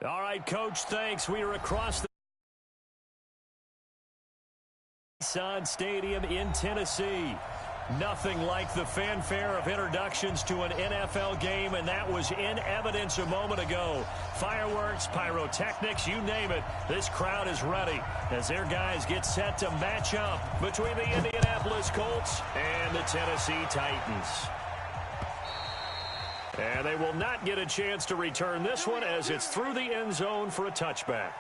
All right, Coach, thanks. We are across the Nissan Stadium in Tennessee. Nothing like the fanfare of introductions to an NFL game, and that was in evidence a moment ago. Fireworks, pyrotechnics, you name it. This crowd is ready as their guys get set to match up between the Indianapolis Colts and the Tennessee Titans. And they will not get a chance to return this one as it's through the end zone for a touchback.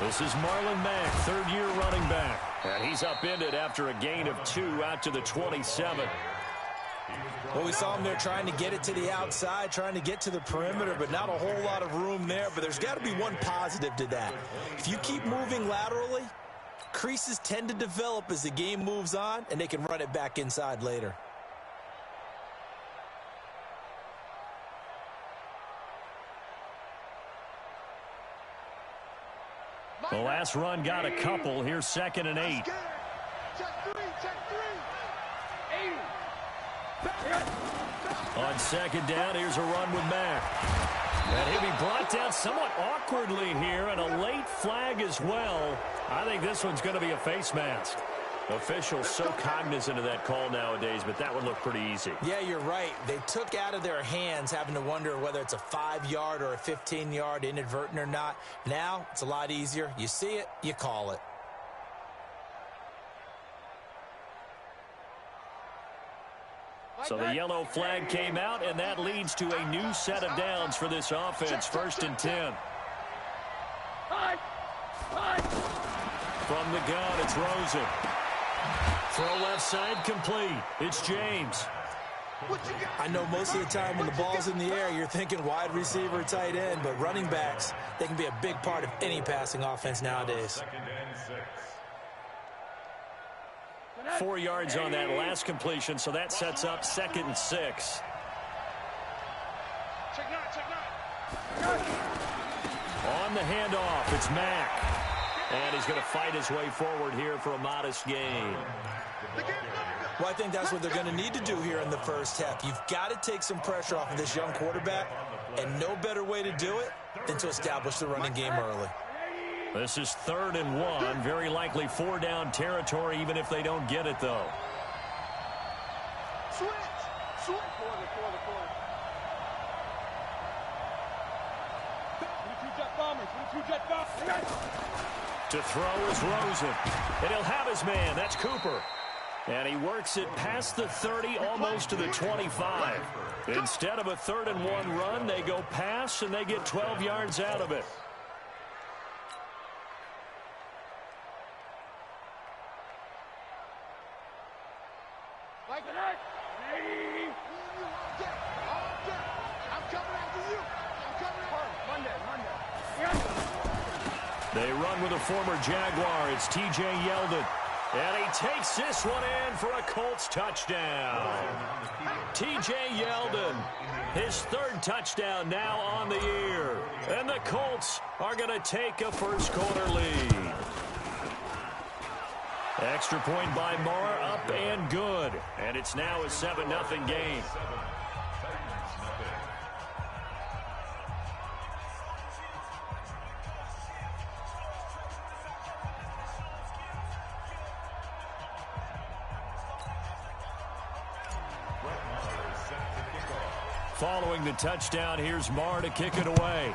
This is Marlon Mack, third-year running back. And he's upended after a gain of 2 out to the 27. Well, we saw him there trying to get it to the outside, trying to get to the perimeter, but not a whole lot of room there. But there's got to be one positive to that. If you keep moving laterally, creases tend to develop as the game moves on, and they can run it back inside later. The last run got a couple. Here's 2nd and 8. On 2nd down, here's a run with Mack. And he'll be brought down somewhat awkwardly here, and a late flag as well. I think this one's going to be a face mask. Officials so cognizant of that call nowadays, but that one looked pretty easy. Yeah, you're right. They took out of their hands having to wonder whether it's a 5-yard or a 15-yard inadvertent or not. Now, it's a lot easier. You see it, you call it. So the yellow flag came out, and that leads to a new set of downs for this offense. 1st and 10. From the gun, it's Rosen. Throw left side complete. It's James. I know most of the time when the ball's in the air, you're thinking wide receiver, tight end, but running backs, they can be a big part of any passing offense nowadays. 4 yards on that last completion, so that sets up 2nd and 6. On the handoff, it's Mack. And he's going to fight his way forward here for a modest gain. Well, I think that's what they're going to need to do here in the first half. You've got to take some pressure off of this young quarterback, and no better way to do it than to establish the running game early. This is 3rd and 1. Very likely 4-down territory, even if they don't get it, though. To throw is Rosen. And he'll have his man. That's Cooper. And he works it past the 30, almost to the 25. Instead of a 3rd and 1 run, they go pass, and they get 12 yards out of it. They run with a former Jaguar. It's T.J. Yeldon. And he takes this one in for a Colts touchdown. T.J. Yeldon, his 3rd touchdown now on the year. And the Colts are going to take a first-quarter lead. Extra point by Marr, up and good. And it's now a 7-0 game. Following the touchdown, here's Marr to kick it away.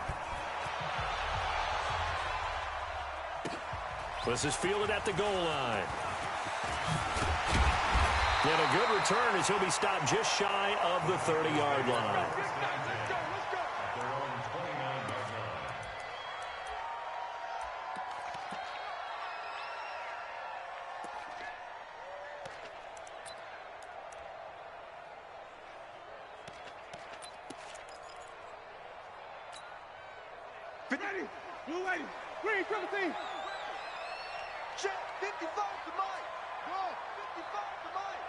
This is fielded at the goal line. And a good return as he'll be stopped just shy of the 30-yard line. Ready, blue lady, green, triple team. Check, 55 to Mike. Go, 55 to Mike.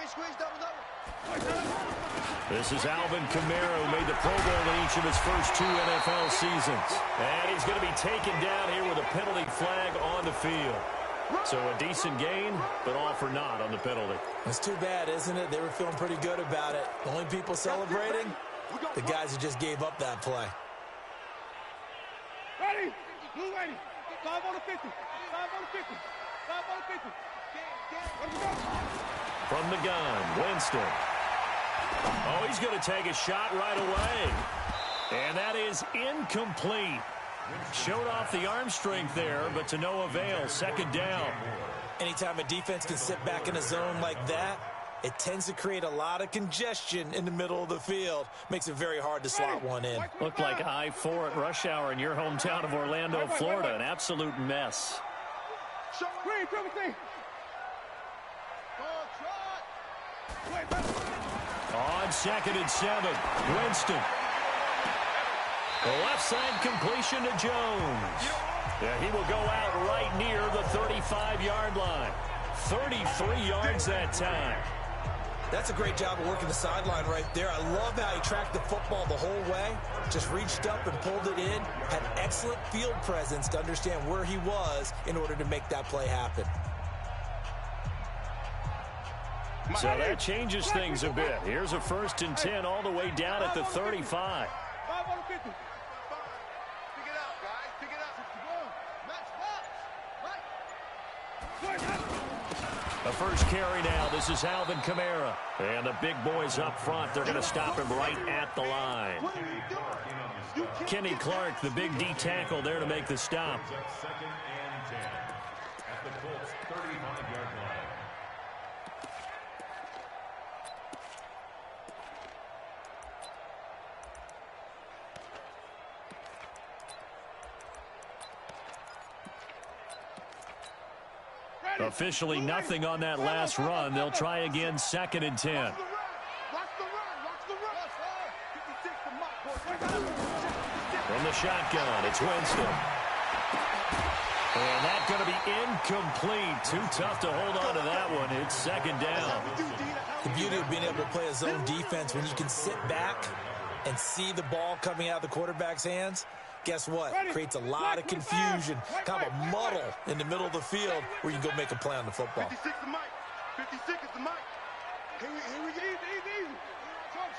Squeeze, double. This is Alvin Kamara, who made the Pro Bowl in each of his first 2 NFL seasons. And he's going to be taken down here with a penalty flag on the field. So a decent gain, but all for naught on the penalty. That's too bad, isn't it? They were feeling pretty good about it. The only people celebrating, the guys who just gave up that play. Ready, blue lady, 5 on the 50, 5 on the 50, 5 on the 50. Let's go. From the gun, Winston. Oh, he's going to take a shot right away. And that is incomplete. Showed off the arm strength there, but to no avail. Second down. Anytime a defense can sit back in a zone like that, it tends to create a lot of congestion in the middle of the field. Makes it very hard to slot one in. Looked like I-4 at rush hour in your hometown of Orlando, Florida. An absolute mess. Green, triple team. On 2nd and 7, Winston. The left side completion to Jones. Yeah, he will go out right near the 35-yard line. 33 yards that time. That's a great job of working the sideline right there. I love how he tracked the football the whole way. Just reached up and pulled it in. Had excellent field presence to understand where he was in order to make that play happen. So that changes things a bit. Here's a 1st and 10 all the way down at the 35. 5 on the 50. Pick it up, guys. Pick it up. The first carry now. This is Alvin Kamara. And the big boys up front, they're going to stop him right at the line. Kenny Clark, the big D tackle there to make the stop. 2nd and 10 at the Colts 35-yard line. Officially nothing on that last run. They'll try again 2nd and 10. Watch the run. From the shotgun, it's Winston. And that's going to be incomplete. Too tough to hold on to that one. It's 2nd down. The beauty of being able to play a zone defense when you can sit back and see the ball coming out of the quarterback's hands. Guess what? Creates a lot of confusion, kind of a muddle in the middle of the field where you can go make a play on the football. 56 to Mike. 56 is the Mike. Here we go. Easy. Truck.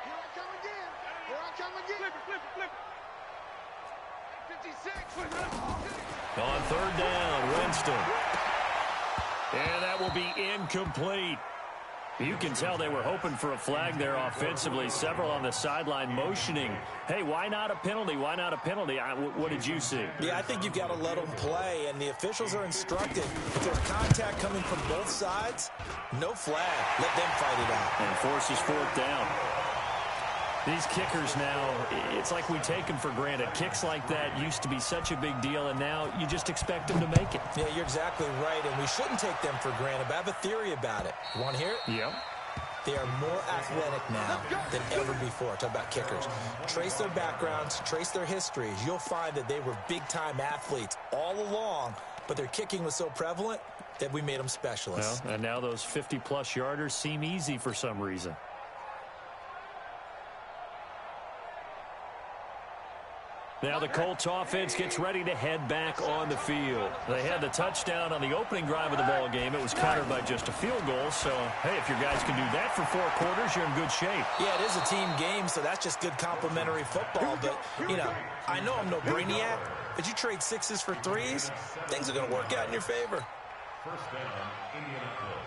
Here I come again. Flip it. 56. On 3rd down, Winston. And that will be incomplete. You can tell they were hoping for a flag there offensively. Several on the sideline motioning. Hey, why not a penalty? Why not a penalty? What did you see? Yeah, I think you've got to let them play, and the officials are instructed. If there's contact coming from both sides, no flag. Let them fight it out. And forces 4th down. These kickers now, it's like we take them for granted. Kicks like that used to be such a big deal, and now you just expect them to make it. Yeah, you're exactly right, and we shouldn't take them for granted, but I have a theory about it. You want to hear it? Yep. They are more athletic now than ever before. Talk about kickers. Trace their backgrounds, trace their histories. You'll find that they were big-time athletes all along, but their kicking was so prevalent that we made them specialists. Well, and now those 50-plus yarders seem easy for some reason. Now the Colts offense gets ready to head back on the field. They had the touchdown on the opening drive of the ball game. It was countered by just a field goal. So, hey, if your guys can do that for 4 quarters, you're in good shape. Yeah, it is a team game, so that's just good complimentary football. But, you know, I know I'm no brainiac, but you trade 6s for 3s, things are going to work out in your favor. 1st down, Indianapolis.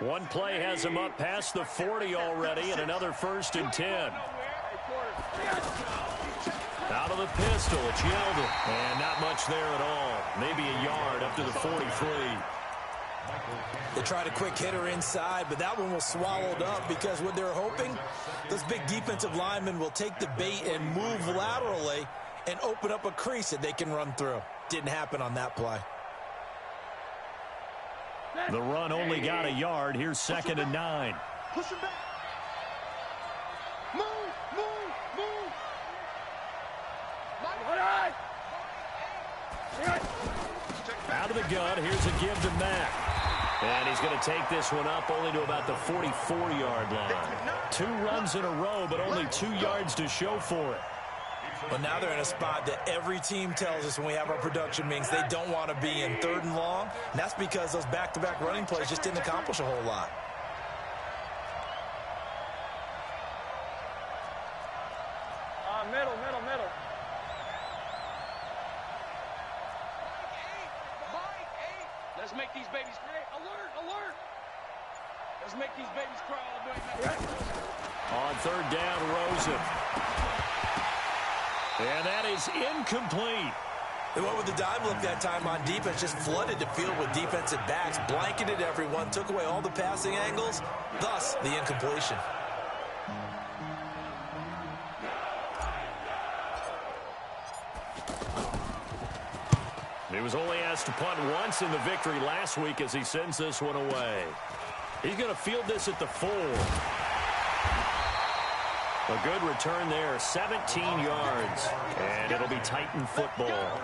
One play has him up past the 40 already, and another 1st and 10. Out of the pistol, it's Yeldon. And not much there at all. Maybe a yard up to the 43. They tried a quick hitter inside, but that one was swallowed up because what they're hoping, those big defensive linemen will take the bait and move laterally and open up a crease that they can run through. Didn't happen on that play. The run only got a yard. Here's 2nd and 9. Push him back. Move. Move. Out of the gun, here's a give to Mack. And he's going to take this one up only to about the 44-yard line. 2 runs in a row, but only 2 yards to show for it. Well, now they're in a spot that every team tells us when we have our production meetings they don't want to be in, 3rd and long. And that's because those back-to-back running plays just didn't accomplish a whole lot. Middle. Let's make these babies cry. Alert. Let's make these babies cry all day. On 3rd down, Rosen. And that is incomplete. They went with the dime look that time on defense, just flooded the field with defensive backs, blanketed everyone, took away all the passing angles, thus the incompletion. He was only asked to punt once in the victory last week as he sends this one away. He's going to field this at the 4. A good return there, 17 yards, and it'll be Titan football.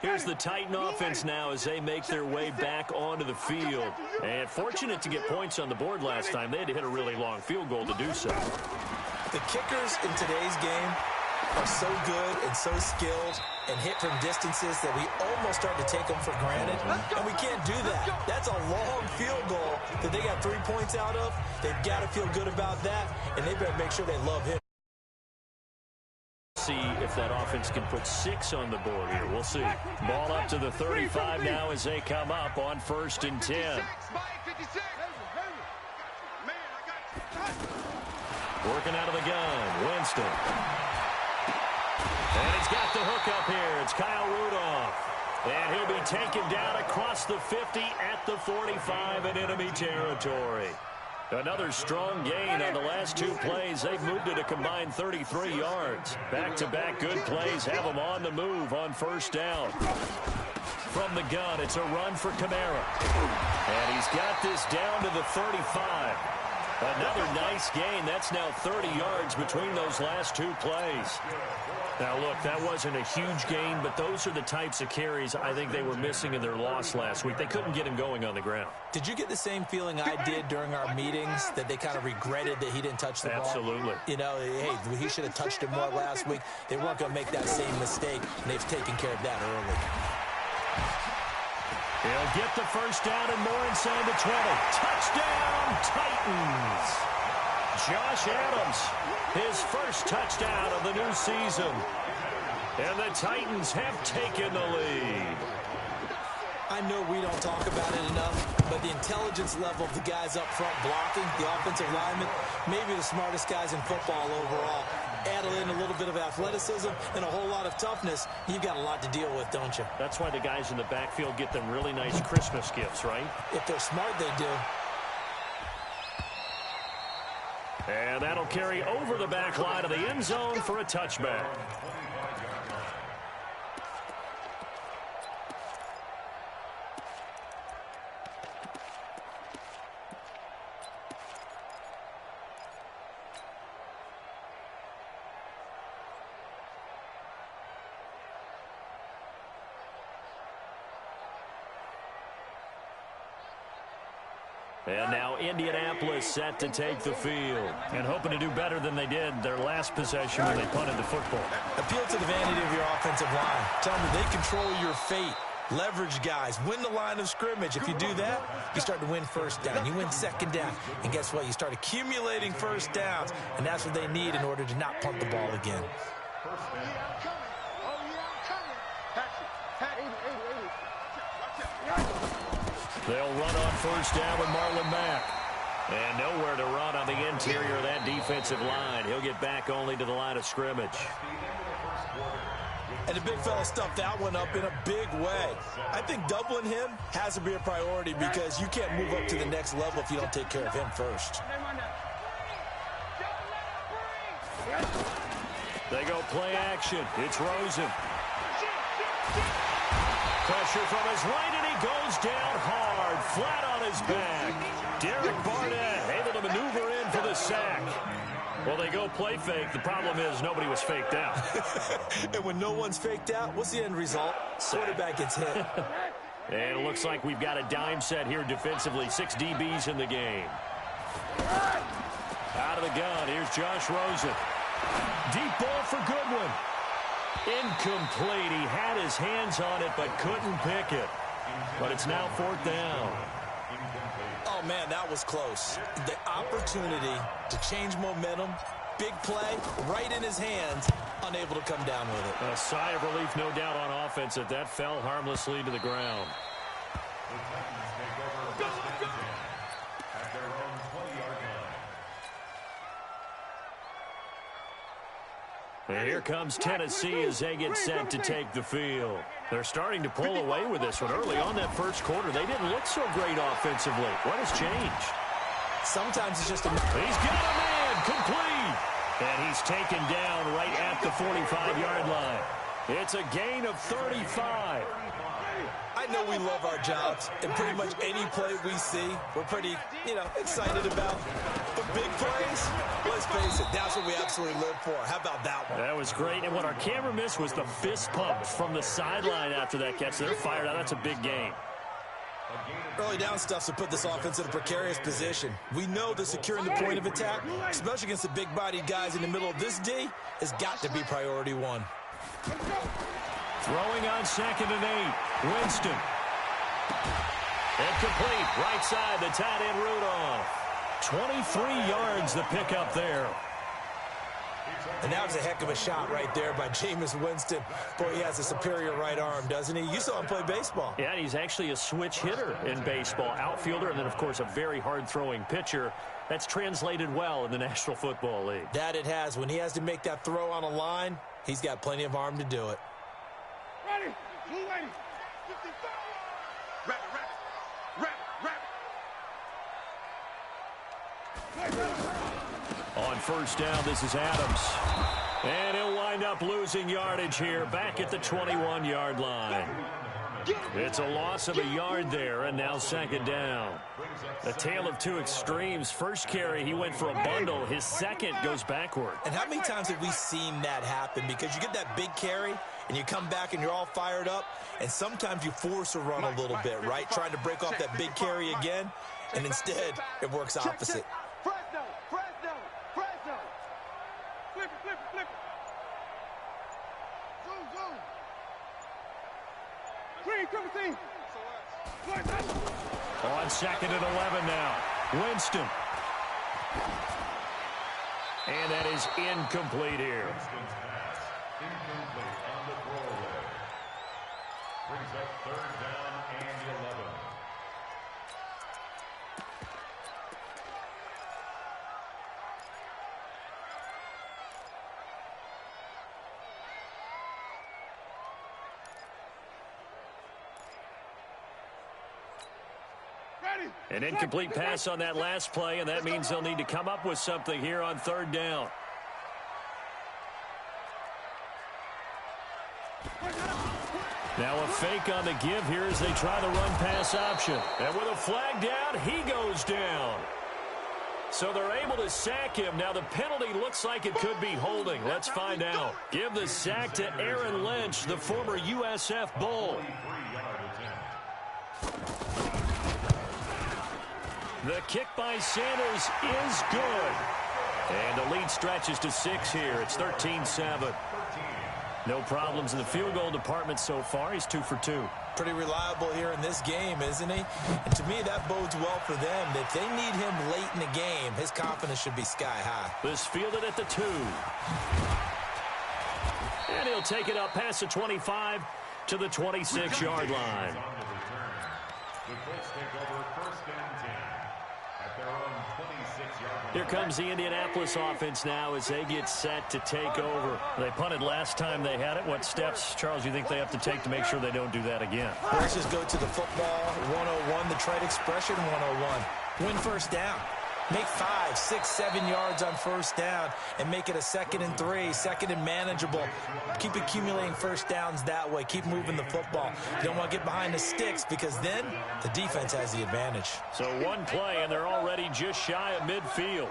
Here's the Titan offense now as they make their way back onto the field. And fortunate to get points on the board last time. They had to hit a really long field goal to do so. The kickers in today's game are so good and so skilled and hit from distances that we almost start to take them for granted. And we can't do that. That's a long field goal that they got 3 points out of. They've got to feel good about that, and they better make sure they love him. See if that offense can put 6 on the board here. We'll see. Ball up to the 35 now as they come up on 1st and 10. Working out of the gun, Winston. And he's got the hook up here. It's Kyle Rudolph. And he'll be taken down across the 50 at the 45 in enemy territory. Another strong gain on the last 2 plays. They've moved it a combined 33 yards. Back-to-back good plays have them on the move on 1st down. From the gun, it's a run for Kamara. And he's got this down to the 35. Another nice gain. That's now 30 yards between those last 2 plays. Now, look, that wasn't a huge gain, but those are the types of carries I think they were missing in their loss last week. They couldn't get him going on the ground. Did you get the same feeling I did during our meetings, that they kind of regretted that he didn't touch the ball? Absolutely. You know, hey, he should have touched it more last week. They weren't going to make that same mistake, and they've taken care of that early. He'll get the 1st down and more inside the 20. Touchdown, Titans! Josh Adams, his 1st touchdown of the new season. And the Titans have taken the lead. I know we don't talk about it enough, but the intelligence level of the guys up front blocking, the offensive linemen, maybe the smartest guys in football overall. Add in a little bit of athleticism and a whole lot of toughness, you've got a lot to deal with, don't you? That's why the guys in the backfield get them really nice Christmas gifts, right? If they're smart, they do. And that'll carry over the back line of the end zone for a touchback. And now Indianapolis set to take the field and hoping to do better than they did their last possession when they punted the football. Appeal to the vanity of your offensive line. Tell them they control your fate. Leverage guys. Win the line of scrimmage. If you do that, you start to win 1st down. You win 2nd down. And guess what? You start accumulating 1st downs. And that's what they need in order to not punt the ball again. They'll run on 1st down with Marlon Mack. And nowhere to run on the interior of that defensive line. He'll get back only to the line of scrimmage. And the big fella stuffed that one up in a big way. I think doubling him has to be a priority because you can't move up to the next level if you don't take care of him first. They go play action. It's Rosen. Pressure from his right, and he goes down hard, flat on his back. Derek Barnett able to maneuver in for the sack. Well, they go play fake. The problem is nobody was faked out. And when no one's faked out, what's the end result? Quarterback gets hit. And it looks like we've got a dime set here defensively. 6 DBs in the game. Out of the gun, here's Josh Rosen. Deep ball for Goodwin. Incomplete. He had his hands on it but couldn't pick it. But it's now 4th down. Oh, man, that was close. The opportunity to change momentum, big play, right in his hands, unable to come down with it. A sigh of relief, no doubt, on offense that that fell harmlessly to the ground. The Titans take over first and 10 at their own 20-yard line. And here comes Tennessee as they get set to take the field. They're starting to pull away with this one. Early on that first quarter, they didn't look so great offensively. What has changed? Sometimes it's just a... He's got a man, complete. And he's taken down right at the 45-yard line. It's a gain of 35. I know we love our jobs, and pretty much any play we see, we're pretty, excited about. But big plays, let's face it, that's what we absolutely live for. How about that one? That was great, and what our camera missed was the fist pump from the sideline after that catch. They're fired out. That's a big game. Early down stuff's to put this offense in a precarious position. We know that securing the point of attack, especially against the big-bodied guys in the middle of this D, has got to be priority one. Throwing on 2nd and 8. Winston. Incomplete. Right side, the tight end Rudolph. 23 yards the pickup there. And that was a heck of a shot right there by Jameis Winston. Boy, he has a superior right arm, doesn't he? You saw him play baseball. Yeah, and he's actually a switch hitter in baseball. Outfielder, and then, of course, a very hard-throwing pitcher. That's translated well in the National Football League. That it has. When he has to make that throw on a line, he's got plenty of arm to do it. Ready. Move ready. 55. Wrap it. On first down, this is Adams. And he'll wind up losing yardage here back at the 21-yard line. It's a loss of a yard there, and now 2nd down. A tale of two extremes. First carry, he went for a bundle. His second goes backward. And how many times have we seen that happen? Because you get that big carry, and you come back and you're all fired up, and sometimes you force a run a little bit, right? Trying to break off that big carry again, and instead it works opposite. Fresno. Flip it. Zoom. Green, come team. On 2nd and 11 now. Winston. And that is incomplete here. Winston's pass, incomplete on the throwaway. Brings up 3rd down and 11. An incomplete pass on that last play, and that means they'll need to come up with something here on 3rd down. Now a fake on the give here as they try the run-pass option. And with a flag down, he goes down. So they're able to sack him. Now the penalty looks like it could be holding. Let's find out. Give the sack to Aaron Lynch, the former USF Bull. The kick by Sanders is good. And the lead stretches to 6 here. It's 13-7. No problems in the field goal department so far. He's 2 for 2. Pretty reliable here in this game, isn't he? And to me, that bodes well for them. If they need him late in the game, his confidence should be sky high. This fielded at the 2. And he'll take it up past the 25 to the 26-yard line. The Colts take over 1st and 10 at their own 26-yard line. Here comes the Indianapolis offense now as they get set to take over. They punted last time they had it. What steps, Charles, you think they have to take to make sure they don't do that again? Let's just go to the football 101, the trade expression 101. Win first down. Make 5, 6, 7 yards on first down and make it a 2nd and 3, 2nd and manageable. Keep accumulating first downs that way. Keep moving the football. You don't want to get behind the sticks because then the defense has the advantage. So one play, and they're already just shy of midfield.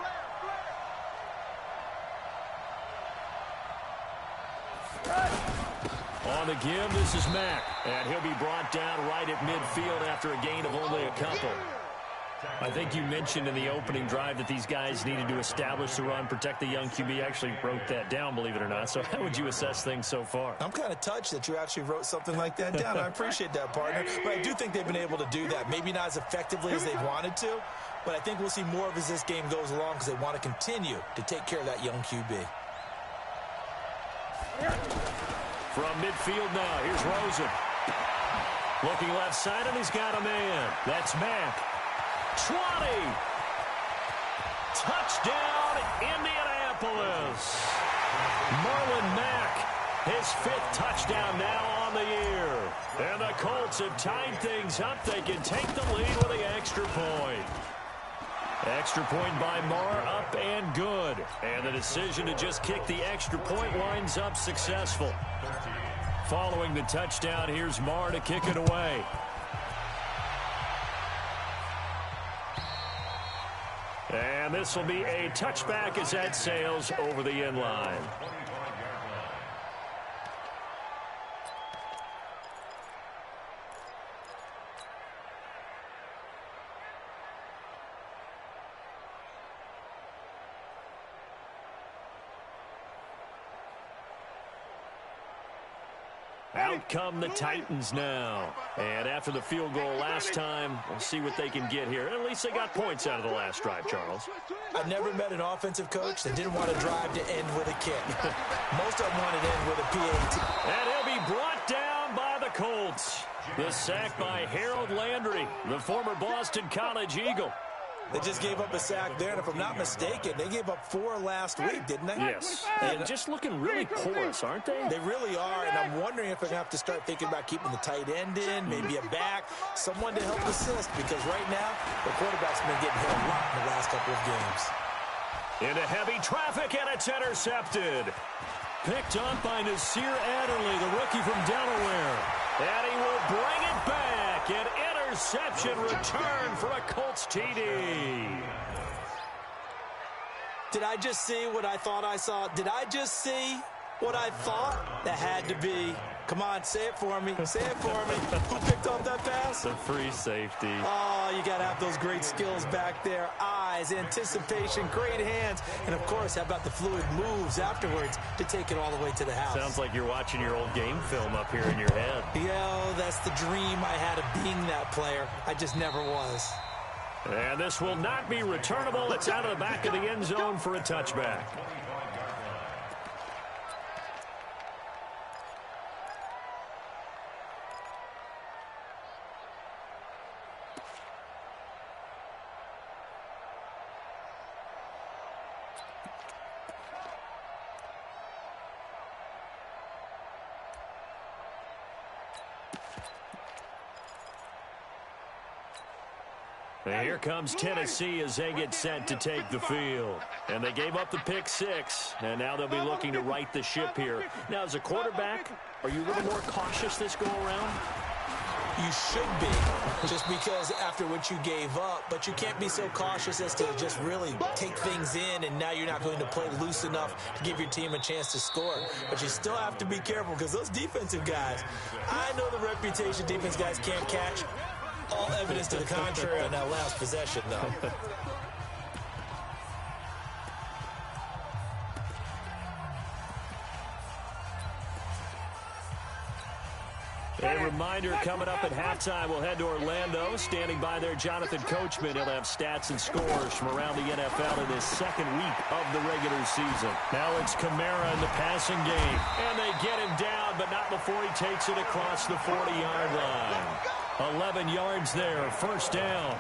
On the give, this is Mack. And he'll be brought down right at midfield after a gain of only a couple. I think you mentioned in the opening drive that these guys needed to establish the run, protect the young QB. I actually wrote that down, believe it or not. So how would you assess things so far? I'm kind of touched that you actually wrote something like that down. I appreciate that, partner. But I do think they've been able to do that. Maybe not as effectively as they've wanted to, but I think we'll see more of as this game goes along because they want to continue to take care of that young QB. From midfield now, here's Rosen. Looking left side, and he's got a man. That's Mack. 20. Touchdown, Indianapolis. Marlon Mack, his 5th touchdown now on the year. And the Colts have tied things up. They can take the lead with the extra point. Extra point by Marr, up and good. And the decision to just kick the extra point winds up successful. Following the touchdown, here's Marr to kick it away. And this will be a touchback as that sails over the end line. Out come the Titans now. And after the field goal last time, we'll see what they can get here. At least they got points out of the last drive, Charles. I've never met an offensive coach that didn't want to drive to end with a kick. Most of them wanted to end with a PAT. And he'll be brought down by the Colts. The sack by Harold Landry, the former Boston College Eagle. They just gave up a sack there, and if I'm not mistaken, they gave up 4 last week, didn't they? Yes. And just looking really porous, aren't they? They really are, and I'm wondering if they're going to have to start thinking about keeping the tight end in, maybe a back, someone to help assist, because right now, the quarterback's been getting hit a lot in the last couple of games. Into heavy traffic, and it's intercepted. Picked up by Nasir Adderley, the rookie from Delaware. And he will bring it back. An interception return for a Colts TD. Did I just see what I thought I saw? Did I just see what I thought? That had to be. Come on, say it for me. Say it for me. Who picked off that pass? The free safety. Oh, you got to have those great skills back there. Eyes, anticipation, great hands. And, of course, how about the fluid moves afterwards to take it all the way to the house? Sounds like you're watching your old game film up here in your head. Yo, that's the dream I had of being that player. I just never was. And this will not be returnable. It's out of the back of the end zone for a touchback. And here comes Tennessee as they get set to take the field. And they gave up the pick 6, and now they'll be looking to right the ship here. Now, as a quarterback, are you a little more cautious this go-around? You should be, just because after what you gave up, but you can't be so cautious as to just really take things in, and now you're not going to play loose enough to give your team a chance to score. But you still have to be careful because those defensive guys, I know the reputation defense guys can't catch. All evidence to the contrary on that last possession, though. A reminder, coming up at halftime, we'll head to Orlando. Standing by there, Jonathan Coachman. He'll have stats and scores from around the NFL in this second week of the regular season. Now it's Kamara in the passing game. And they get him down, but not before he takes it across the 40-yard line. 11 yards there, first down.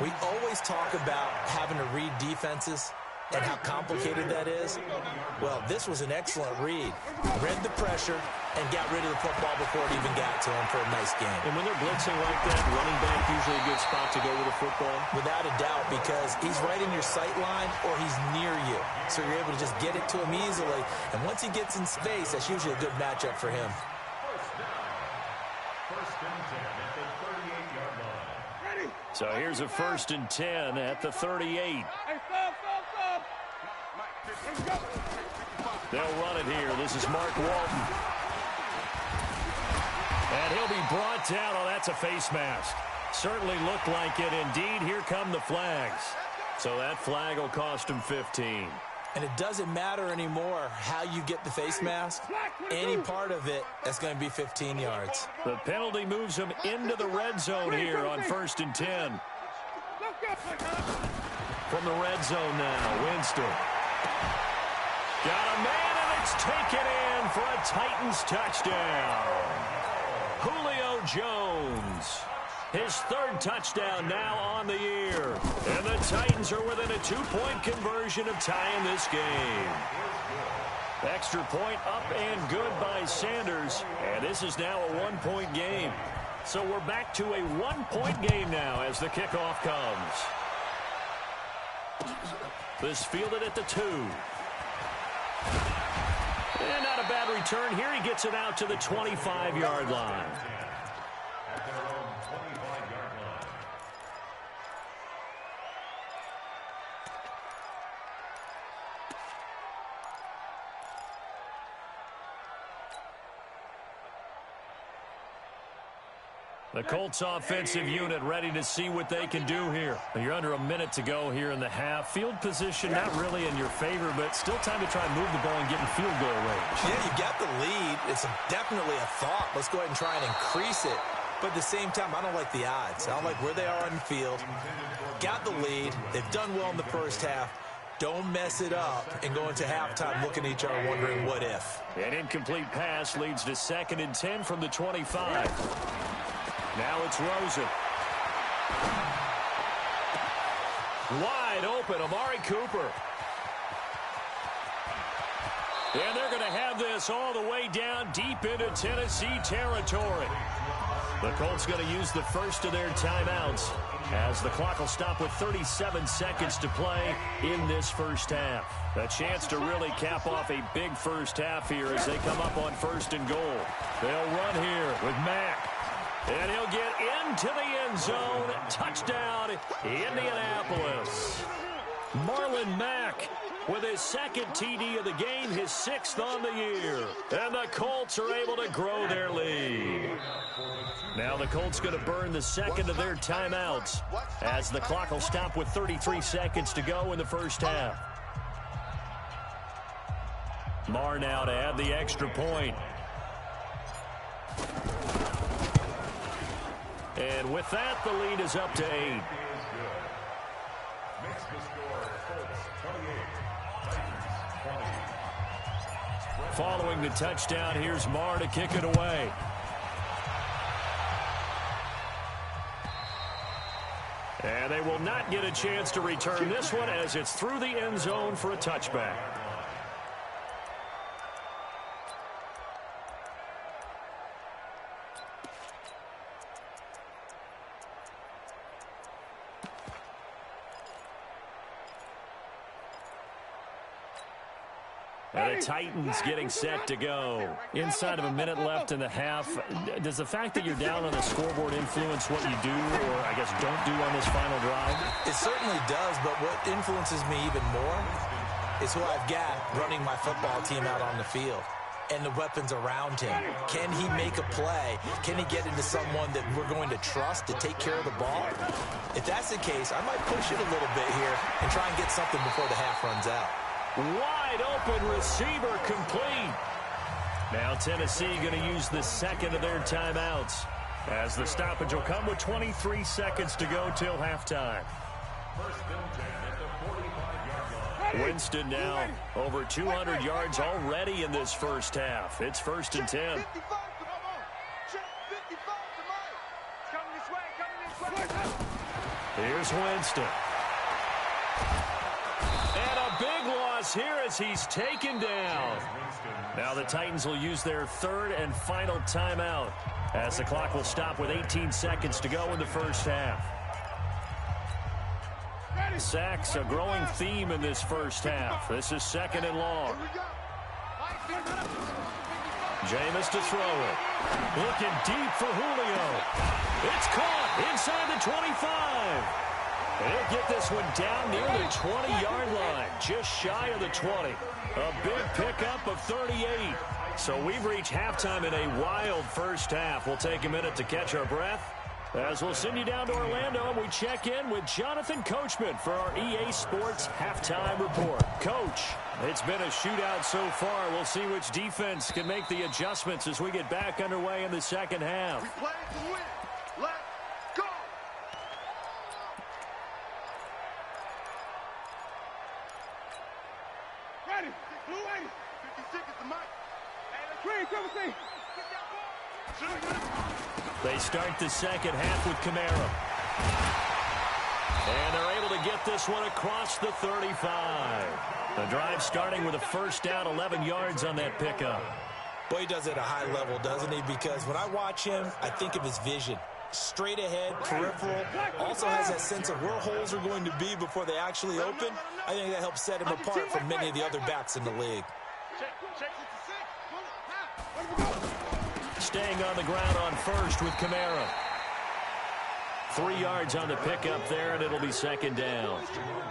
We always talk about having to read defenses and how complicated that is. Well, this was an excellent read. Read the pressure and got rid of the football before it even got to him for a nice game. And when they're blitzing like that, running back usually a good spot to go with the football? Without a doubt, because he's right in your sight line or he's near you. So you're able to just get it to him easily. And once he gets in space, that's usually a good matchup for him. First and 10 at the 38-yard line. So here's a 1st and 10 at the 38. Hey, stop. Let's go. They'll run it here. This is Mark Walton. And he'll be brought down. Oh, that's a face mask. Certainly looked like it. Indeed, here come the flags. So that flag will cost him 15. And it doesn't matter anymore how you get the face mask. Any part of it, that's going to be 15 yards. The penalty moves him into the red zone here on 1st and 10. From the red zone now, Winston. Got a man, and it's taken in for a Titans touchdown. Julio Jones. His 3rd touchdown now on the year. And the Titans are within a 2-point conversion of tying this game. Extra point up and good by Sanders. And this is now a 1-point game. So we're back to a 1-point game now as the kickoff comes. This fielded at the 2. And not a bad return here. He gets it out to the 25-yard line. At their own 25-yard line. The Colts offensive unit ready to see what they can do here. You're under a minute to go here in the half. Field position not really in your favor, but still time to try and move the ball and get in field goal range. Yeah, you got the lead. It's definitely a thought. Let's go ahead and try and increase it. But at the same time, I don't like the odds. I don't like where they are on the field. Got the lead. They've done well in the first half. Don't mess it up and go into halftime looking at each other wondering what if. An incomplete pass leads to 2nd and 10 from the 25. Now it's Rosen. Wide open, Amari Cooper. And they're going to have this all the way down deep into Tennessee territory. The Colts going to use the first of their timeouts as the clock will stop with 37 seconds to play in this first half. A chance to really cap off a big first half here as they come up on 1st and goal. They'll run here with Mack. And he'll get into the end zone. Touchdown, Indianapolis. Marlon Mack with his 2nd TD of the game, his 6th on the year. And the Colts are able to grow their lead. Now the Colts going to burn the 2nd of their timeouts as the clock will stop with 33 seconds to go in the first half. Marr now to add the extra point. And with that, the lead is up to 8. Makes the score Colts 28, Titans 20. Following the touchdown, here's Marr to kick it away. And they will not get a chance to return this one as it's through the end zone for a touchback. And the Titans getting set to go. Inside of a minute left in the half. Does the fact that you're down on the scoreboard influence what you do, or I guess don't do on this final drive? It certainly does, but what influences me even more is who I've got running my football team out on the field and the weapons around him. Can he make a play? Can he get into someone that we're going to trust to take care of the ball? If that's the case, I might push it a little bit here and try and get something before the half runs out. Wide open receiver complete. Now Tennessee going to use the 2nd of their timeouts as the stoppage will come with 23 seconds to go till halftime. First and 10 at the 45-yard line. Winston now over 200 yards already in this first half. It's 1st and 10. 55 to Mike. Here's Winston. And a big loss here as he's taken down. Now the Titans will use their third and final timeout as the clock will stop with 18 seconds to go in the first half. Sacks, a growing theme in this first half. This is second and long. Jameis to throw it. Looking deep for Julio. It's caught inside the 25. He'll get this one down near the 20-yard line, just shy of the 20. A big pickup of 38. So we've reached halftime in a wild first half. We'll take a minute to catch our breath as we'll send you down to Orlando and we check in with Jonathan Coachman for our EA Sports Halftime Report. Coach, it's been a shootout so far. We'll see which defense can make the adjustments as we get back underway in the second half. We play to win. Let's go. Ready. Blue 80. 56 is the mic. Hey, let's read. Come and see. They start the second half with Kamara. And they're able to get this one across the 35. The drive starting with a first down, 11 yards on that pickup. Boy, he does it at a high level, doesn't he? Because when I watch him, I think of his vision. Straight ahead, peripheral, also has that sense of where holes are going to be before they actually open. I think that helps set him apart from many of the other backs in the league. Staying on the ground on first with Kamara. 3 yards on the pickup there, and it'll be second down.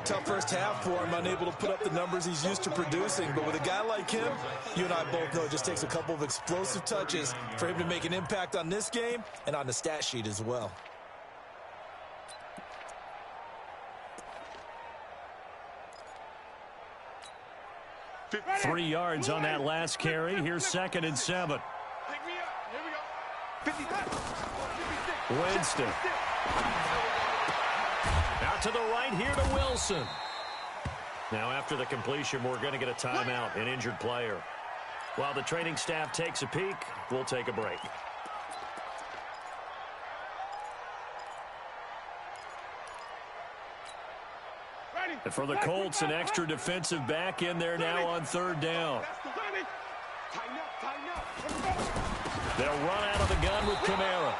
Tough first half for him, unable to put up the numbers he's used to producing. But with a guy like him, you and I both know it just takes a couple of explosive touches for him to make an impact on this game and on the stat sheet as well. Ready. 3 yards on that last carry. Here's second and 7. Winston. Out to the right here to Wilson. Now after the completion, we're going to get a timeout, an injured player. While the training staff takes a peek, we'll take a break. And for the Colts, an extra defensive back in there now on third down. They'll run out of the gun with Kamara.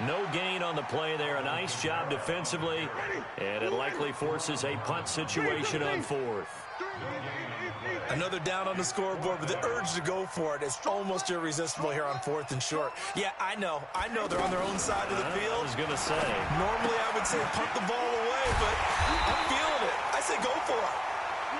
No gain on the play there. A nice job defensively. And it likely forces a punt situation on fourth. Another down on the scoreboard, but the urge to go for it is almost irresistible here on fourth and short. Yeah, I know they're on their own side of the field. I was going to say. Normally I would say punt the ball away, but I'm feeling it. I say go for it.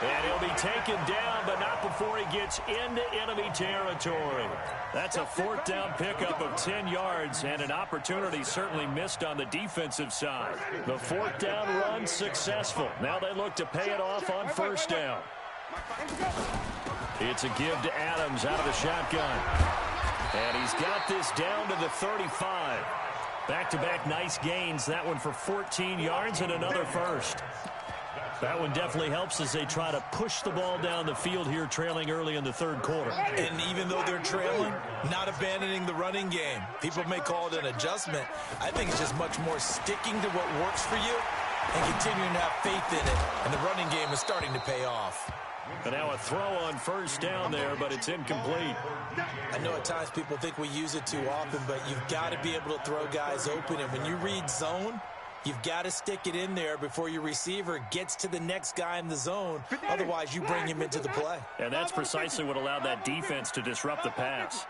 And he'll be taken down, but not before he gets into enemy territory. That's a fourth down pickup of 10 yards, and an opportunity certainly missed on the defensive side. The fourth down run successful. Now they look to pay it off on first down. It's a give to Adams out of the shotgun. And he's got this down to the 35. Back-to-back nice gains. That one for 14 yards and another first. That one definitely helps as they try to push the ball down the field here, trailing early in the third quarter. And even though they're trailing, not abandoning the running game. People may call it an adjustment. I think it's just much more sticking to what works for you and continuing to have faith in it. And the running game is starting to pay off. And now a throw on first down there, but it's incomplete. I know at times people think we use it too often, but you've got to be able to throw guys open. And when you read zone, you've got to stick it in there before your receiver gets to the next guy in the zone. Otherwise, you bring him into the play. And that's precisely what allowed that defense to disrupt the pass.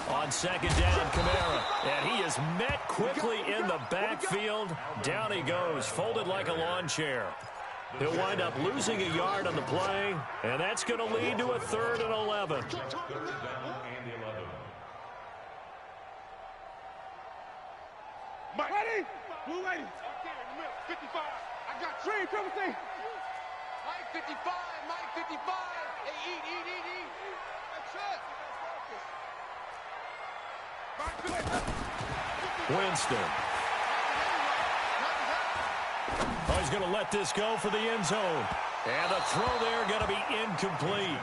On second down, Kamara. And he is met quickly in the backfield. Down he goes, folded like a lawn chair. He'll wind up losing a yard on the play, and that's going to lead to a 3rd and 11. Mike. Ready? Blue 80. Okay, in the middle. 55. I got three. Come and see. Mike 55. Mike 55. Hey, eat. That's it. Winston. Oh, he's going to let this go for the end zone. And the throw there going to be incomplete.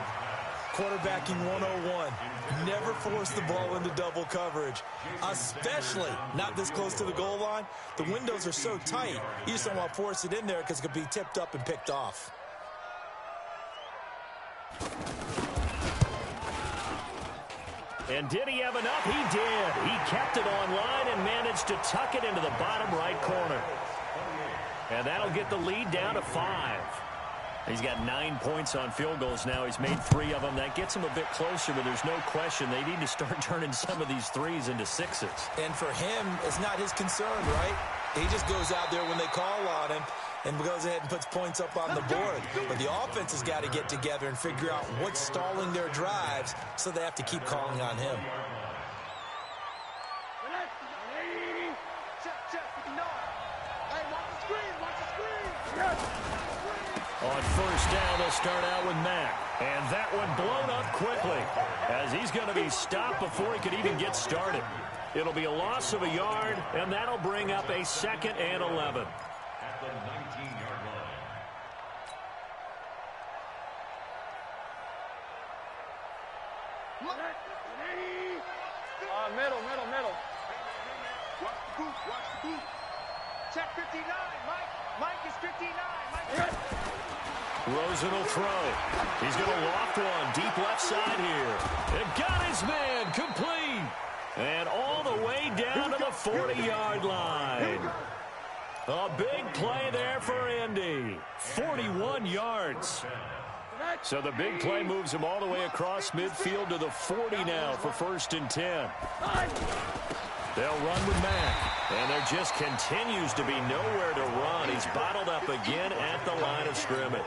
Quarterbacking 101. Never force the ball into double coverage, especially not this close to the goal line. The windows are so tight, you just don't want to force it in there because it could be tipped up and picked off. And did he have enough? He did. He kept it on line and managed to tuck it into the bottom right corner. And that'll get the lead down to 5. He's got 9 points on field goals now. He's made 3 of them. That gets him a bit closer, but there's no question they need to start turning some of these threes into 6s. And for him, it's not his concern, right? He just goes out there when they call on him and goes ahead and puts points up on the board. But the offense has got to get together and figure out what's stalling their drives, so they have to keep calling on him. On first down, they'll start out with Mack. And that one blown up quickly as he's going to be stopped before he could even get started. It'll be a loss of a yard, and that'll bring up a 2nd and 11. At the 19-yard line. Middle. Watch the boot. Check 59, Mike. Mike is 59. Mike. Rosen will throw. He's going to loft one deep left side here. It got his man complete. And all the way down to the 40-yard line. A big play there for Indy. 41 yards. So the big play moves him all the way across midfield to the 40 now for 1st and 10. They'll run with Mack. And there just continues to be nowhere to run. He's bottled up again at the line of scrimmage.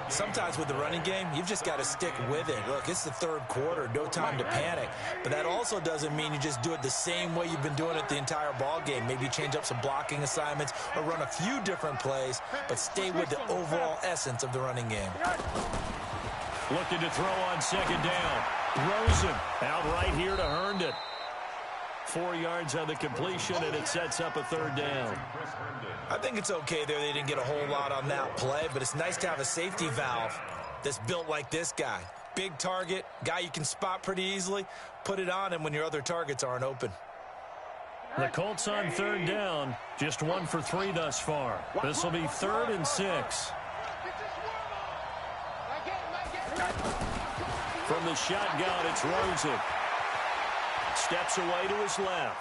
Sometimes with the running game, you've just got to stick with it. Look, it's the 3rd quarter, no time to panic. But that also doesn't mean you just do it the same way you've been doing it the entire ball game. Maybe change up some blocking assignments or run a few different plays, but stay with the overall essence of the running game. Looking to throw on 2nd down. Rosen out right here to Herndon. 4 yards on the completion, and it sets up a 3rd down. I think it's okay there. They didn't get a whole lot on that play, but it's nice to have a safety valve that's built like this guy. Big target, guy you can spot pretty easily. Put it on him when your other targets aren't open. The Colts on 3rd down, just 1 for 3 thus far. This will be 3rd and 6. From the shotgun, it's Rosen. Steps away to his left.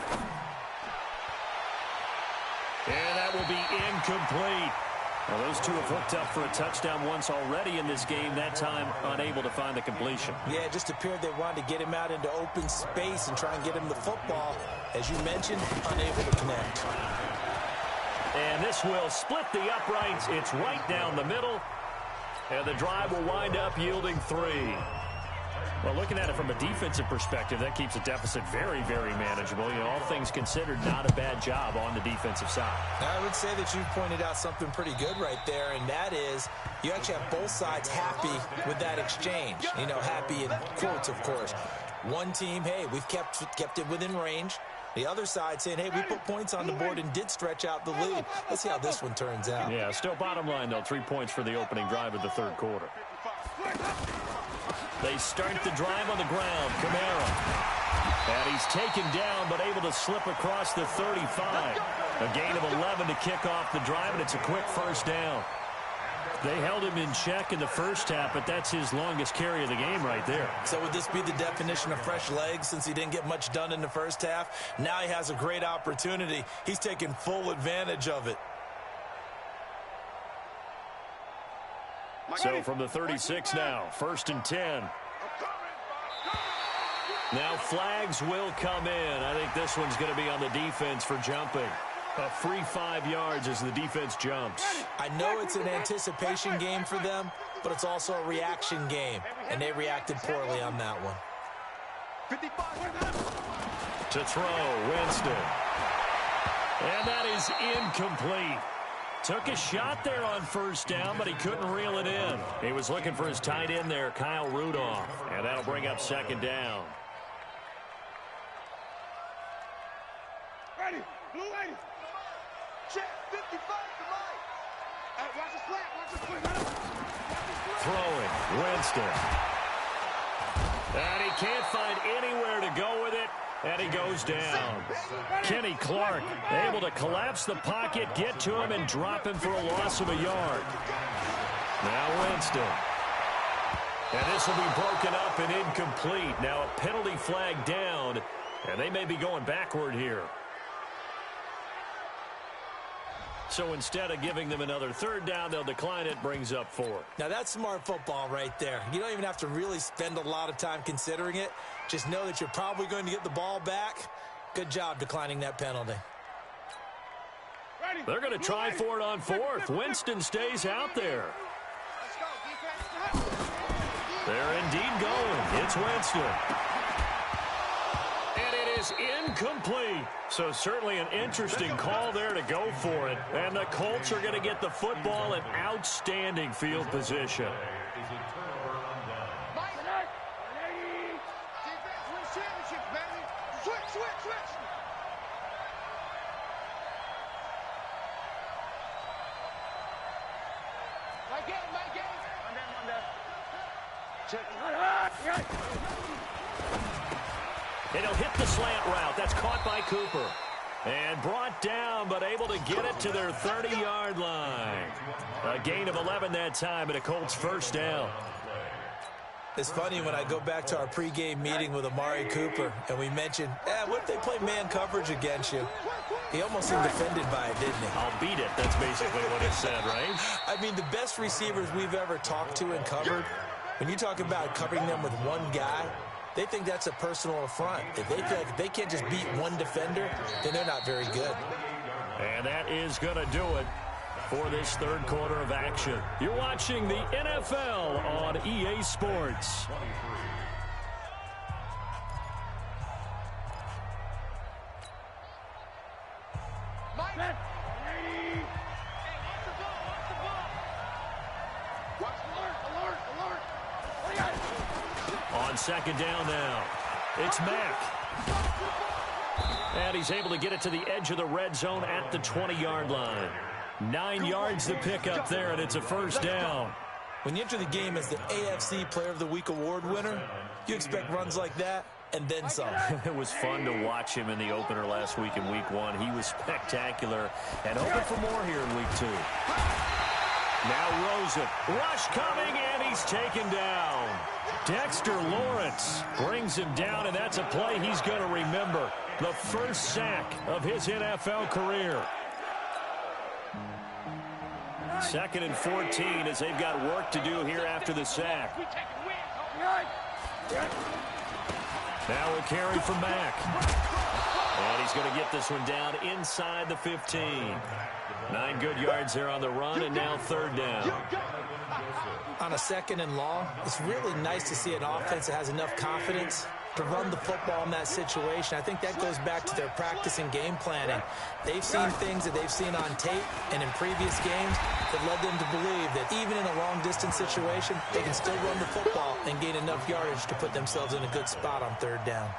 And that will be incomplete. Well, those two have hooked up for a touchdown once already in this game, that time unable to find the completion. Yeah, it just appeared they wanted to get him out into open space and try and get him the football. As you mentioned, unable to connect. And this will split the uprights. It's right down the middle. And the drive will wind up yielding 3. Well, looking at it from a defensive perspective, that keeps the deficit very, very manageable. You know, all things considered, not a bad job on the defensive side. I would say that you've pointed out something pretty good right there, and that is you actually have both sides happy with that exchange. You know, happy in quotes, of course. One team, hey, we've kept it within range. The other side saying, hey, we put points on the board and did stretch out the lead. Let's see how this one turns out. Yeah, still bottom line, though, 3 points for the opening drive of the 3rd quarter. They start the drive on the ground. Kamara. And he's taken down, but able to slip across the 35. A gain of 11 to kick off the drive, and it's a quick 1st down. They held him in check in the first half, but that's his longest carry of the game right there. So would this be the definition of fresh legs since he didn't get much done in the first half? Now he has a great opportunity. He's taking full advantage of it. So from the 36 now, 1st and 10. Now flags will come in. I think this one's going to be on the defense for jumping. A free 5 yards as the defense jumps. I know it's an anticipation game for them, but it's also a reaction game, and they reacted poorly on that one. To throw, Winston. And that is incomplete. Took a shot there on 1st down, but he couldn't reel it in. He was looking for his tight end there, Kyle Rudolph. And that'll bring up 2nd down. Ready, blue lady. Check 55 to Mike. Watch the flat. Watch the flat. Throwing, Winston. And he can't find anywhere to go with it, and he goes down. Kenny Clark able to collapse the pocket, get to him, and drop him for a loss of a yard. Now Winston. And this will be broken up and incomplete. Now a penalty flag down, and they may be going backward here. So instead of giving them another third down, they'll decline it, brings up 4. Now that's smart football right there. You don't even have to really spend a lot of time considering it. Just know that you're probably going to get the ball back. Good job declining that penalty. They're going to try for it on 4th. Winston stays out there. They're indeed going. It's Winston. And it is incomplete. So certainly an interesting call there to go for it. And the Colts are going to get the football in outstanding field position. And he'll hit the slant route. That's caught by Cooper. And brought down, but able to get it to their 30-yard line. A gain of 11 that time, and a Colts first down. It's funny when I go back to our pregame meeting with Amari Cooper, and we mentioned, what if they play man coverage against you? He almost seemed offended by it, didn't he? I'll beat it. That's basically what he said, right? I mean, the best receivers we've ever talked to and covered, when you talk about covering them with one guy, they think that's a personal affront. If they feel like if they can't just beat one defender, then they're not very good. And that is going to do it for this third quarter of action. You're watching the NFL on EA Sports. On second down now, it's Mack. And he's able to get it to the edge of the red zone at the 20-yard line. 9 yards to pick up there, and it's a first down. When you enter the game as the AFC Player of the Week award winner, you expect runs like that and then some. It was fun to watch him in the opener last week in Week 1. He was spectacular and hoping for more here in Week 2. Now Rosen, rush coming, and he's taken down. Dexter Lawrence brings him down, and that's a play he's going to remember. The first sack of his NFL career. 2nd and 14 as they've got work to do here after the sack. Now a carry from Mack. And he's going to get this one down inside the 15. 9 good yards there on the run, and now third down. On a 2nd and long, it's really nice to see an offense that has enough confidence to run the football in that situation. I think that goes back to their practice and game planning. They've seen things that they've seen on tape and in previous games that led them to believe that even in a long-distance situation, they can still run the football and gain enough yardage to put themselves in a good spot on third down.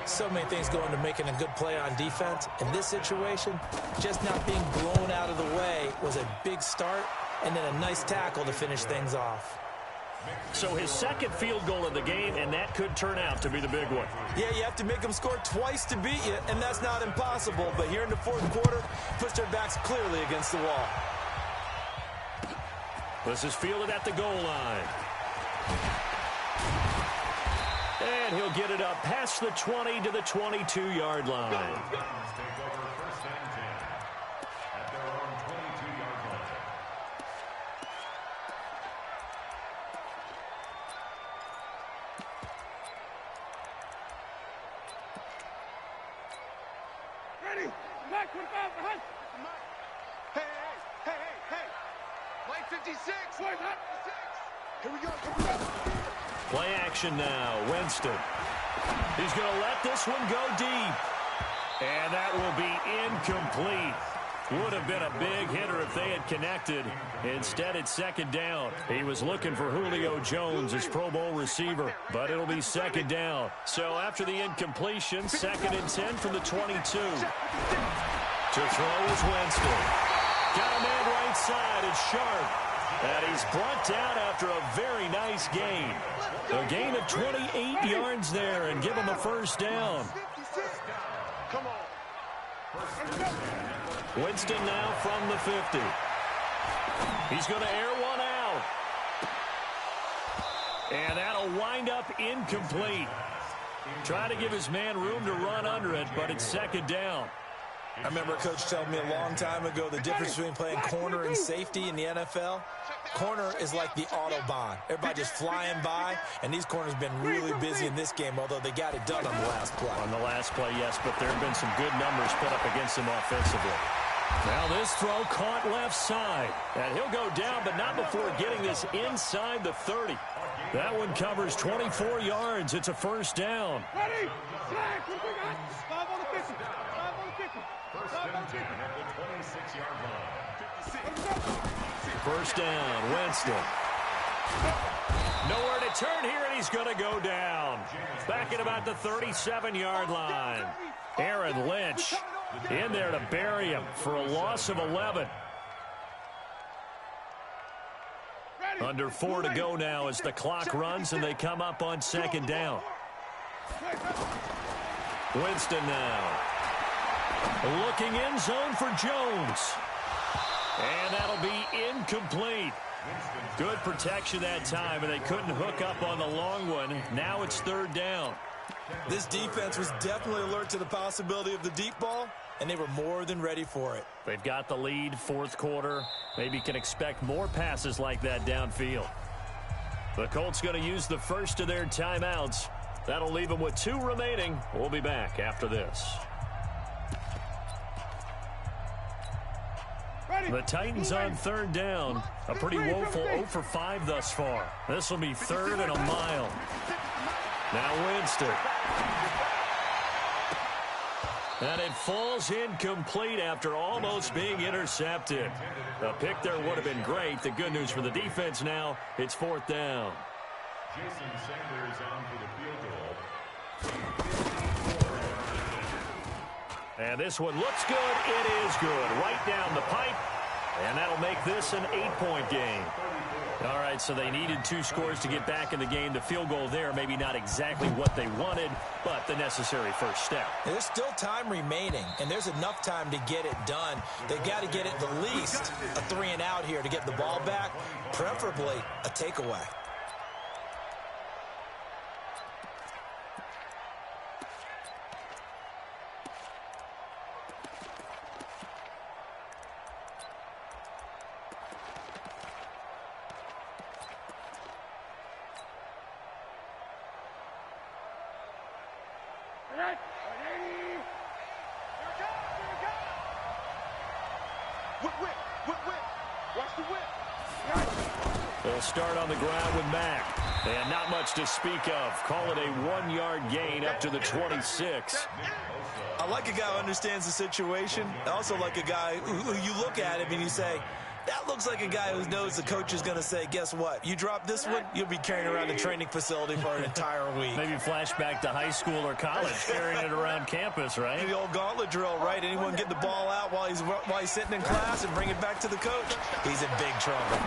So many things go into making a good play on defense. In this situation, just not being blown out of the way was a big start, and then a nice tackle to finish things off. So his second field goal of the game, and that could turn out to be the big one. Yeah, you have to make them score twice to beat you, and that's not impossible. But here in the fourth quarter, puts their backs clearly against the wall. This is fielded at the goal line. And he'll get it up past the 20 to the 22-yard line. Play action now, Winston. He's going to let this one go deep. And that will be incomplete. Would have been a big hitter if they had connected. Instead, it's second down. He was looking for Julio Jones, his Pro Bowl receiver, but it'll be second down. So after the incompletion, 2nd and 10 from the 22. To throw is Winston. Got a man right side. It's Sharp. And he's brought down after a very nice gain. A gain of 28 yards there and give him a first down. Come on. Winston now from the 50. He's going to air one out. And that'll wind up incomplete. Trying to give his man room to run under it, but it's second down. I remember a coach telling me a long time ago the difference between playing corner and safety in the NFL. Corner is like the Autobahn. Everybody just flying by, and these corners have been really busy in this game, although they got it done on the last play. On the last play, yes, but there have been some good numbers put up against him offensively. Now this throw caught left side. And he'll go down, but not before getting this inside the 30. That one covers 24 yards. It's a first down. Ready? Flag. What we got? 5 on the 50. 5 on the 50. First down at the 26-yard line. First down, Winston. Nowhere to turn here, and he's going to go down. Back at about the 37-yard line. Aaron Lynch in there to bury him for a loss of 11. Under 4 to go now as the clock runs and they come up on second down. Winston now. Looking end zone for Jones. And that'll be incomplete. Good protection that time, and they couldn't hook up on the long one. Now it's third down. This defense was definitely alert to the possibility of the deep ball, and they were more than ready for it. They've got the lead, fourth quarter. Maybe can expect more passes like that downfield. The Colts going to use the first of their timeouts. That'll leave them with 2 remaining. We'll be back after this. The Titans on third down. A pretty woeful 0 for 5 thus far. This will be third and a mile. Now Winston. And it falls incomplete after almost being intercepted. A pick there would have been great. The good news for the defense now, it's fourth down. Jason Sanders on for the field goal. And this one looks good. It is good. Right down the pipe. And that'll make this an 8-point game. All right, so they needed 2 scores to get back in the game. The field goal there, maybe not exactly what they wanted, but the necessary first step. There's still time remaining, and there's enough time to get it done. They've got to get at the least a 3 and out here to get the ball back, preferably a takeaway. They'll start on the ground with Mack. And not much to speak of. Call it a 1-yard gain up to the 26. I like a guy who understands the situation. I also like a guy who you look at him and you say, that looks like a guy who knows the coach is going to say, guess what? You drop this one, you'll be carrying around the training facility for an entire week. Maybe flashback to high school or college, carrying it around campus, right? The old gauntlet drill, right? Anyone get the ball out while he's sitting in class and bring it back to the coach? He's in big trouble.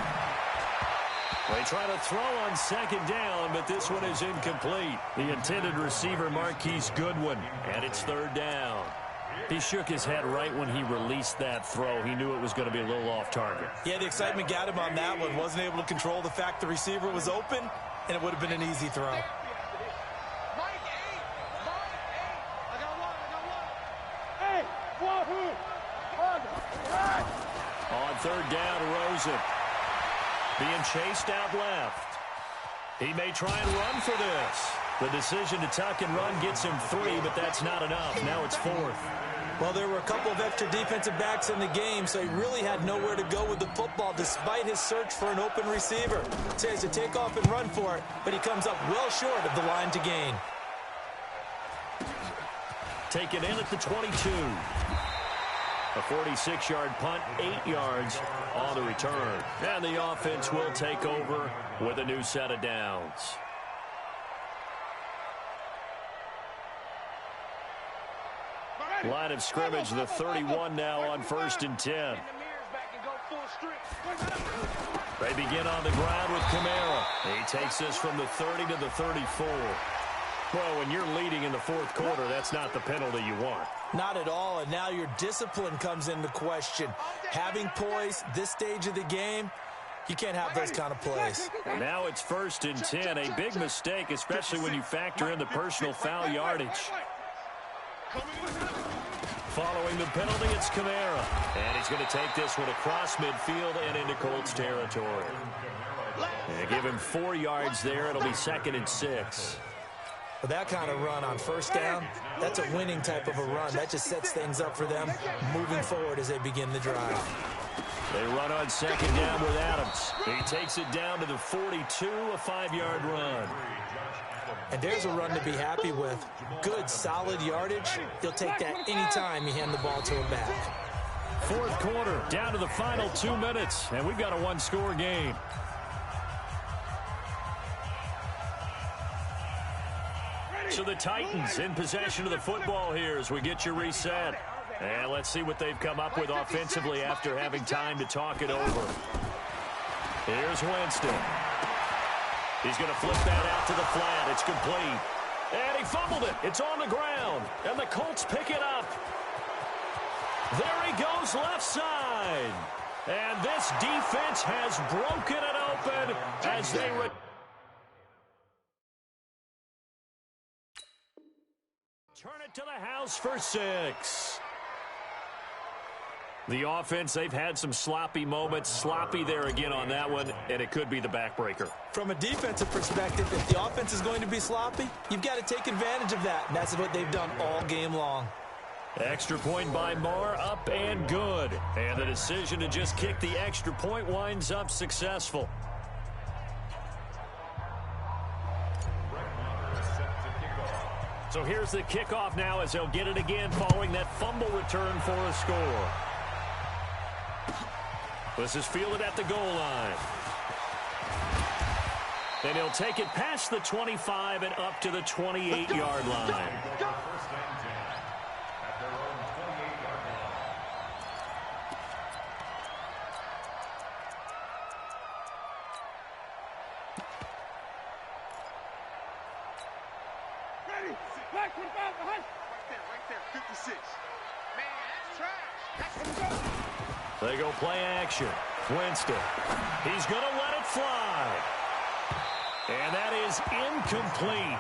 They try to throw on second down, but this one is incomplete. The intended receiver, Marquise Goodwin, and it's third down. He shook his head right when he released that throw. He knew it was going to be a little off target. Yeah, the excitement got him on that one. Wasn't able to control the fact the receiver was open, and it would have been an easy throw. Mike 8. I got one. Hey, Wahoo. On third down, Rosen. Being chased out left. He may try and run for this. The decision to tuck and run gets him 3, but that's not enough. Now it's 4th. Well, there were a couple of extra defensive backs in the game, so he really had nowhere to go with the football despite his search for an open receiver. So he has to take off and run for it, but he comes up well short of the line to gain. Taken in at the 22. A 46-yard punt, 8 yards on the return. And the offense will take over with a new set of downs. Line of scrimmage, the 31 now on 1st and 10. They begin on the ground with Kamara. He takes this from the 30 to the 34. Well, when you're leading in the fourth quarter, that's not the penalty you want. Not at all, and now your discipline comes into question. Having poise this stage of the game, you can't have those kind of plays. And now it's 1st and 10. A big mistake, especially when you factor in the personal foul yardage. Following the penalty, it's Kamara. And he's going to take this one across midfield and into Colts territory. And give him 4 yards there. It'll be 2nd and 6. With that kind of run on first down, that's a winning type of a run. That just sets things up for them moving forward as they begin the drive. They run on 2nd down with Adams. He takes it down to the 42, a 5-yard run. And there's a run to be happy with. Good, solid yardage. He'll take that anytime you hand the ball to him back. Fourth quarter, down to the final 2 minutes, and we've got a 1-score game. So the Titans in possession of the football here as we get you reset. And let's see what they've come up with offensively after having time to talk it over. Here's Winston. He's going to flip that out to the flat. It's complete. And he fumbled it. It's on the ground. And the Colts pick it up. There he goes left side. And this defense has broken it open as they turn it to the house for 6. The offense, they've had some sloppy moments. Sloppy there again on that one, and it could be the backbreaker. From a defensive perspective, if the offense is going to be sloppy, you've got to take advantage of that, and that's what they've done all game long. Extra point by Marr, up and good. And the decision to just kick the extra point winds up successful. So here's the kickoff now as they'll get it again following that fumble return for a score. This is fielded at the goal line. And he'll take it past the 25 and up to the 28-yard line. They go play action. Winston. He's going to let it fly. And that is incomplete.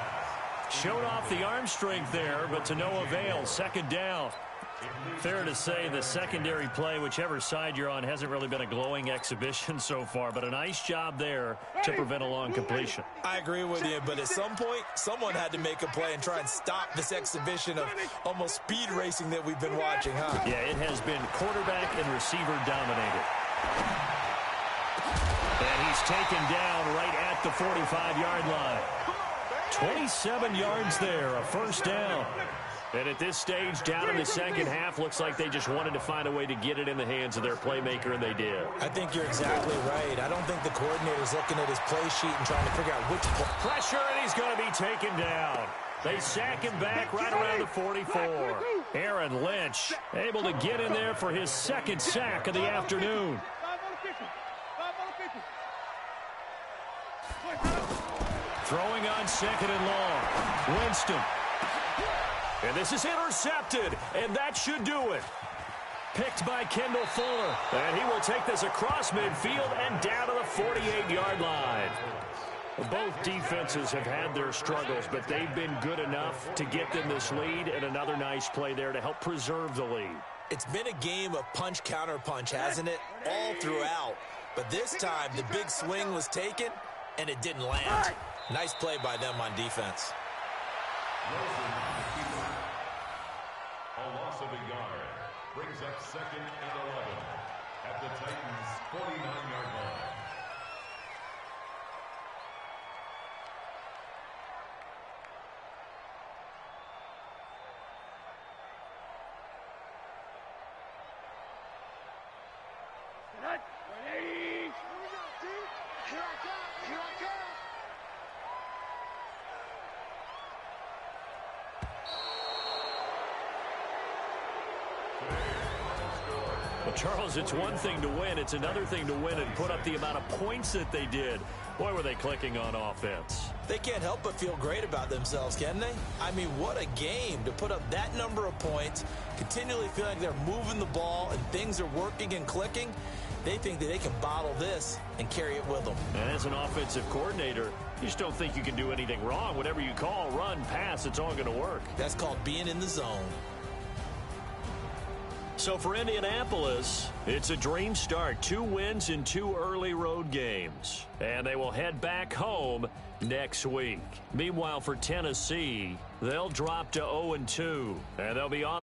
Showed off the arm strength there, but to no avail. 2nd down. Fair to say the secondary play, whichever side you're on, hasn't really been a glowing exhibition so far, but a nice job there to prevent a long completion. I agree with you, but at some point, someone had to make a play and try and stop this exhibition of almost speed racing that we've been watching, huh? Yeah, it has been quarterback and receiver dominated. And he's taken down right at the 45-yard line. 27 yards there, a 1st down. And at this stage, down in the second half, looks like they just wanted to find a way to get it in the hands of their playmaker, and they did. I think you're exactly right. I don't think the coordinator's looking at his play sheet and trying to figure out which play. Pressure, and he's going to be taken down. They sack him back right around the 44. Aaron Lynch able to get in there for his 2nd sack of the afternoon. Throwing on 2nd and long. Winston. And this is intercepted, and that should do it. Picked by Kendall Fuller. And he will take this across midfield and down to the 48-yard line. Both defenses have had their struggles, but they've been good enough to get them this lead, and another nice play there to help preserve the lead. It's been a game of punch-counter-punch, hasn't it? All throughout. But this time, the big swing was taken, and it didn't land. Nice play by them on defense. A loss of a yard brings up 2nd and 11 at the Titans' 49-yard line. Charles, it's one thing to win. It's another thing to win and put up the amount of points that they did. Boy, were they clicking on offense. They can't help but feel great about themselves, can they? I mean, what a game to put up that number of points, continually feeling like they're moving the ball and things are working and clicking. They think that they can bottle this and carry it with them. And as an offensive coordinator, you just don't think you can do anything wrong. Whatever you call, run, pass, it's all going to work. That's called being in the zone. So for Indianapolis, it's a dream start. 2 wins in 2 early road games. And they will head back home next week. Meanwhile, for Tennessee, they'll drop to 0-2. And they'll be on